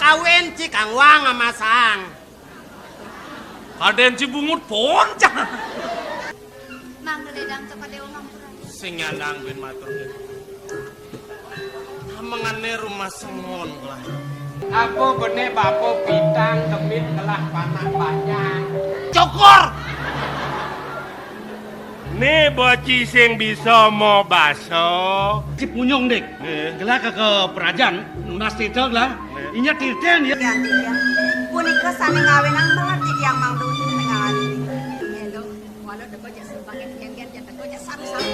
kawin cikang wang amasang. Kaden Cibungut poncah. Mangga ledang to kadewa ngampura. Sing nyandang ben matur. Mengane rumah sengon lah. Aku bener bapo bintang demit kelah panak banyak. Cokor. Nih boci sing bisa mau baso. Si punyong dek, gelah ke perajaan, nunas titog lah. Inya tirten ya. Tiang. Punika sane ngawin ang melarti tiang mang dun ngawin. Hello, walau dego ja sebagai gen-gen ja dego ja saru-saru.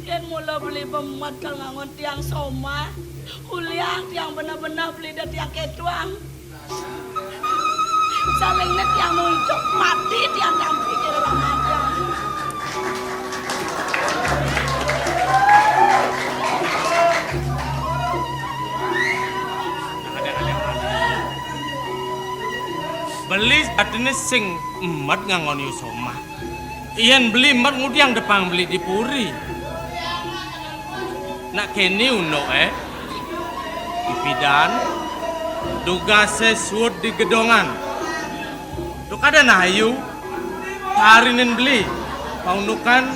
Yen mula beli pemat kal ngangon tiang soma. Uliang tiang benar-benar beli dari tiang ketuang. Salingnya tiang nuncuk mati tiang dampi kira Ramadan. Beli adene sing emat ngangon Yusoma. Iyan beli emat ngudiang depang beli di puri. Nak kene uno Ipidan duga sesuat di gedongan. Duk ada nayu tarinin beli paundukan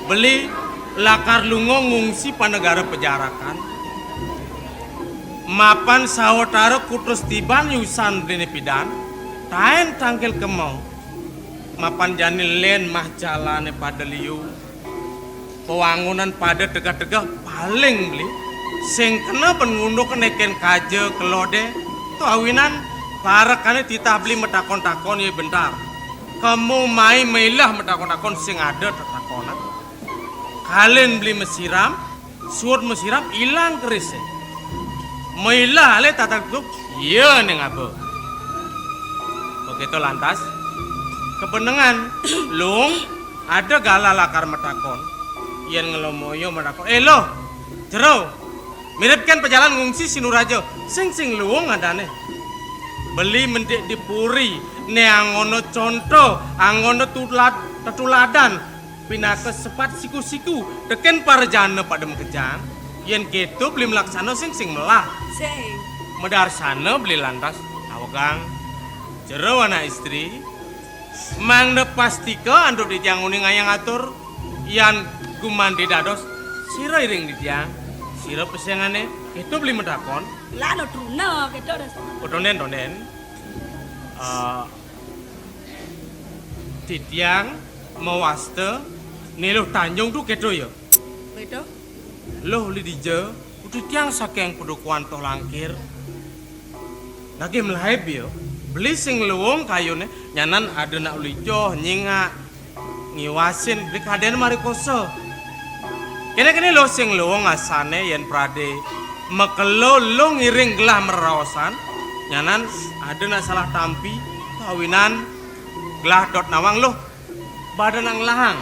beli lakar lungo ngungsi panegara pejarakan. Mapan sawetara kutus tiban yusan dene pidan tain tangkel kemau. Mapan jani len mah jalane pada liu. Pewangunan pada tegak-tegak paling beli sing kena pengunduh keneken kaje kelode tu awinan parakane titah beli metakon-takon ye bentar kamu mai mailah metakon-takon sing ada tetakona kalian beli mesiram suat mesiram ilang kerise mailah ale tatak tuh iya neng apa begitu lantas kepenengan lung ada gala lakar metakon yen ngelomoyo metakon lo jero mirip kan pejalan ngungsi sinurajo sing luwung adane beli mendik dipuri ne angono contoh angono tutuladan pinake sepat siku-siku teken parjana pada mekejang yen ketu beli melaksana sing melah Sing. medar sana beli lantas awagang jero anak istri mang de pastika anduk di tiang uning ayang atur yan gumandi dados sira iring di tiang sira pesengane itu beli medakon Lano truna gitu dah. tonden titiang mawaste niluh tanjung tu kedo ya Beto. loh li dije titiang saking kudu kuantoh langkir lagi melaib ya beli sing luwung kayune nyanan ada nak ulicoh nyinga ngiwasin beli kaden mari koso kene lo sing luwung asane yen prade mekelo lo ngiring gelah merawasan nyanan ada nak salah tampi kawinan gelah dot nawang lo badan ang lahang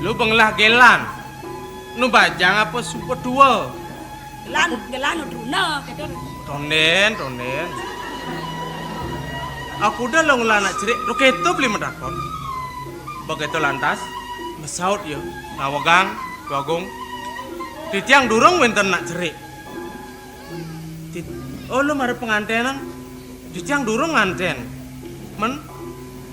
lo benglah gelan nu bajang apa super dua Lano truna gitu dah. tonden aku udah lo ngelanak cerik lo keto beli medakon begitu lantas mesaut ya ngawagang Bagung, di tiang durung wenten nak cerik. Oh lu mari pengantenan, di tiang durung nganten, men,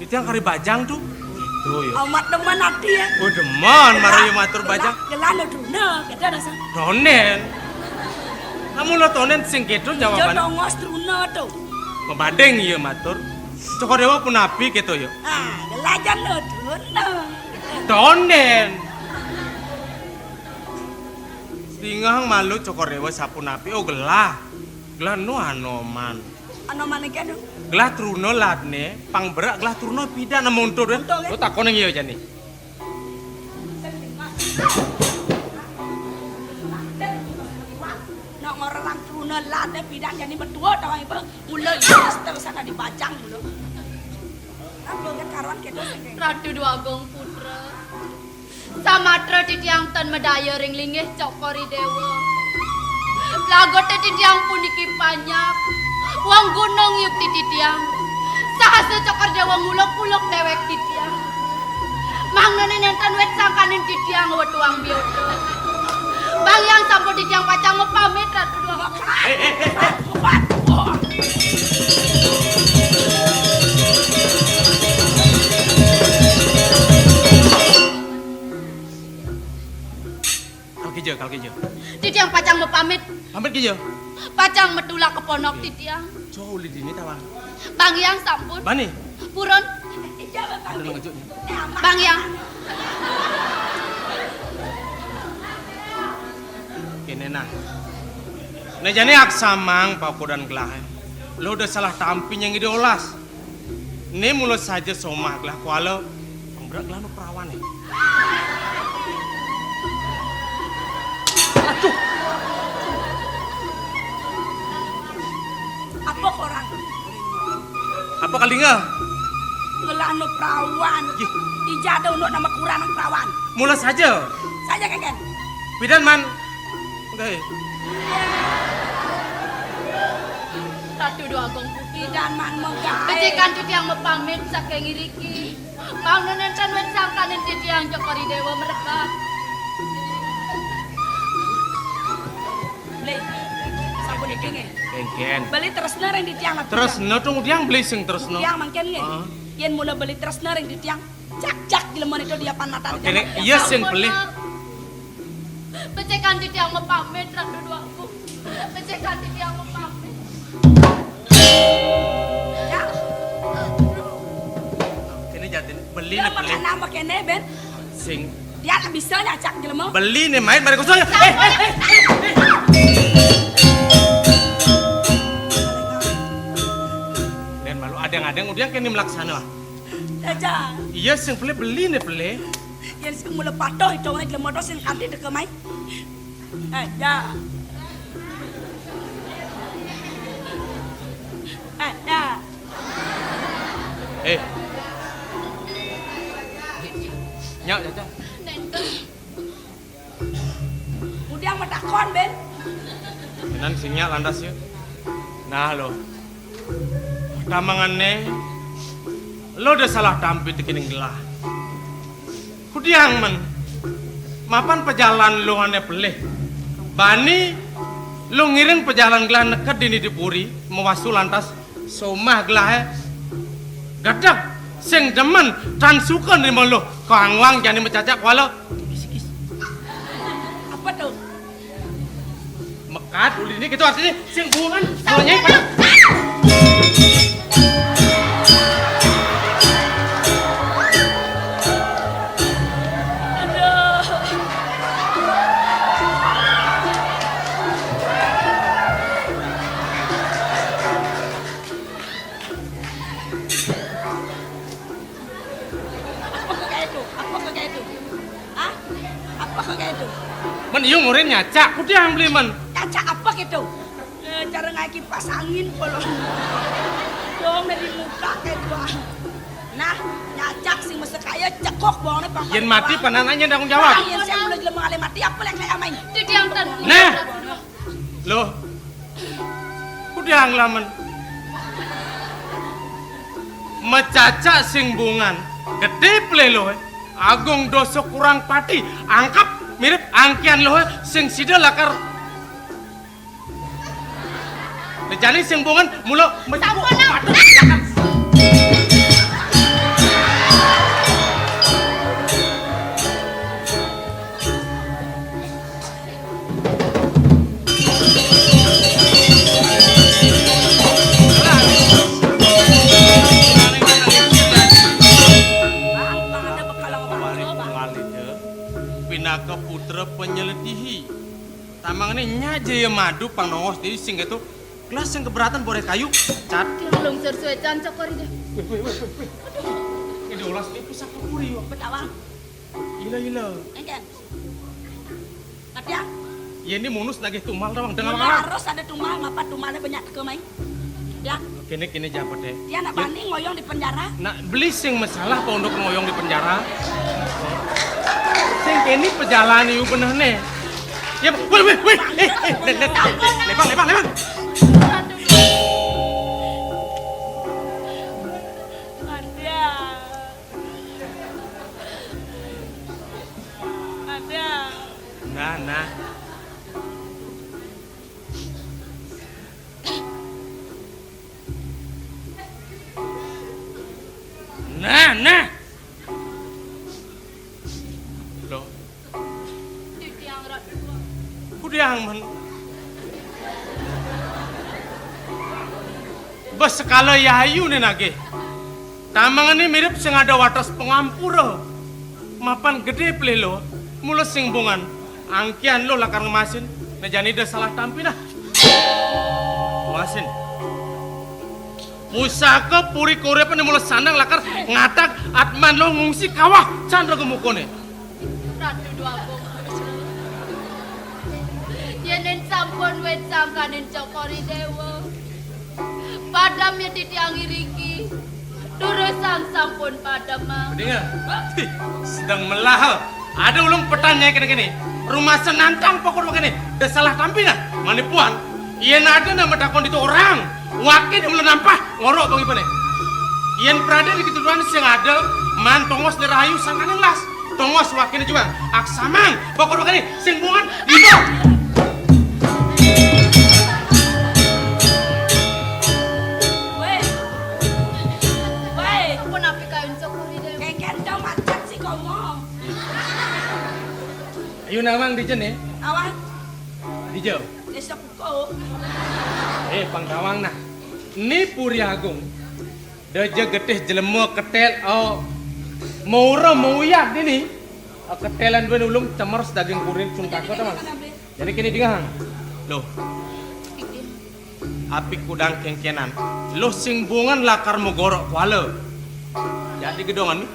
di tiang kari bajang tuh, itu ya. Amat demen hati ya. Oh demen, mari matur bajang. Gelano truna gitu dah. Tonen, kamu lo tonen sing gitu jawaban. Jodoh ngos truna tuh. Membanding ya matur, cokor dewa pun api gitu ya. Gelajan lo truna. Tonen. Tinggal malu cokor dewa sapun api oh gelah nu anoman Anoman iki anu gelah truno latne pang berak gelah truno pida namuntur ya lo takon yang iya jani nak ngorang truna latne bidang jadi betua tawang ibu mulai terus sana dibacang dulu apa kan karuan kedo sing Ratu Dwagong Putra. Samatra titiang tan medaya ring linggih cokori dewa. Lagote titiang puniki panyak. Wong gunung yuk titiang. Sahasa cokor dewa ngulok-ulok dewek titiang. Mangnene nenten wit sangkaning ditiang wetuang biodo. Bang yang sampun ditiang pacang pamit ratu dua. Kal kijo. Titiang pacang pamit. Pamit kijo. Pacang medula keponok titiang. Jauh li dini tawang. Bang yang sampun. Bani. Purun. Ada ngejut. Bang yang. Kene nah. Nah jane aksamang papo dan gelah. Lo udah salah tampin yang ide olas. Ini mulut saja somah gelah kuala. Penggerak gelah no perawan nih. Aduh. Apa korang? Apa kali nggak? Ngelano perawan. Ih. Ijada untuk nama kurang perawan. Mulut saja. Saja keken. Bidan man. Oke. Ratu dua agong putih. Dan man menggae. Becikan titiang mepamit saking iriki. Mangnene nenten wit sangkaning titiang Jokori Dewa merebak. Beli. Sampun iki nge. Ken. Beli terusna ring di tiang. Terus no tunggu diang beli sing terus no. Tiang mangken nge. Yen mula beli terusna ring di tiang. Cak di lemon itu dia panatan. Kene iya sing beli. Becikan titiang mepamit ratu dua aku. Becikan titiang mepamit. Ya. Kene jatin beli Dia nih beli. makan nama kene ben. Sing Dia tak bisa nyacak di lemon. beli nih main bareng kosong. Dan malu adang-adang udah kene melaksana. Aja. Iya sing beli nih beli. Yen sing mula patoh itu di lemon itu sing kanti deke mai. Aja. Aja. Nyak caca. Nenten. Udah metakon ben. Kenan singnya landas ya. Nah lo. Tamangannya lo udah salah tampil dikining gelah. Kudiang men. Mapan pejalan lo ane pelih. Bani lo ngiring pejalan gelah neket dini dipuri mewasu lantas somah gelah gadak sing demen tan suka nrimo lo kangwang jani mecacak wala Apa tuh? mekat uli ini gitu artinya sing bukan soalnya pada men iyo ngurin nyacak kudiang beli men Caca apa gitu? Cara ngai kipas angin kalau dong dari muka kayak gua. Nah, nyacak sih mesti kaya cekok bawangnya bang. yen mati panananya tanggung jawab. Yang saya mulai jelema ale mati apa yang saya amain? Titiang tan. Nah. Loh. Kudiang lamen. Mecacak sing bungan. Gede ple lo. Agung dosa kurang pati. Angkap mirip angkian lo sing sida lakar. Jadi sing bungan mulo Pinaka putra penyeledihi. Tamang ini nyaja madu pangongos di sing itu kelas yang keberatan boleh kayu cat. Tiang lungsur suecan Jokori Dewa. Ini ulas ini pusat kepuri yo. Betawang. Ila. Enggak. Katanya? Ya ini munus lagi tumal dong dengan Mula apa? harus ada tumal, ngapa tumalnya banyak ke main? Ya, Kini jabat deh. dia anak bani ngoyong di penjara. Nak beli sing masalah apa untuk ngoyong di penjara? Sing kini perjalanan iu bener nih. Ya, wih, lepas. Ada. Nah. Nah. Loh, Titiang rat. kudiang man. Besekala yayu nih nage. Tamangan ini mirip sing ada watas pengampura. Mapan gede plelo, mulus sing bungan. Angkian lo lakar ngemasin, nejani dah salah tampi dah. Masin. Pusaka puri kore pa mulus sandang lakar ngatak atman lo ngungsi kawah chandra gemukone. Ratu dua bong. Yenen sampun wet sangkanin cokori dewa. Padam ya titiang iriki. Durusang sampun padam mah. Dengar, sedang melahal. Ada ulung petanya kene-kene. Rumah senantang pokok begini. Dah salah tampi nah. Manipuan. Iyan ada nama takon itu orang. Wakil yang belum nampak ngorok bang ipane. Iyan prada di keturunan sing ada man tongos dirayu sangkanin las. Tongos wakilnya juga aksamang pokok begini sing bungan itu. Apa napi kayun cokori dewa? Kayak kendang macet sih ngomong. Ayo nawang dijen ya. Awan, Dijauh. desa puko. Pangkawang nah. Ni Puri Agung. Deja getih jelema ketel maura mauyak dini. Ketelan ben ulung cemers daging kurin cungkak kota mas. Jadi kini dingang. Loh. Api kudang kengkenan. Loh sing bungan lakar mogorok kuala. Jadi gedongan nih.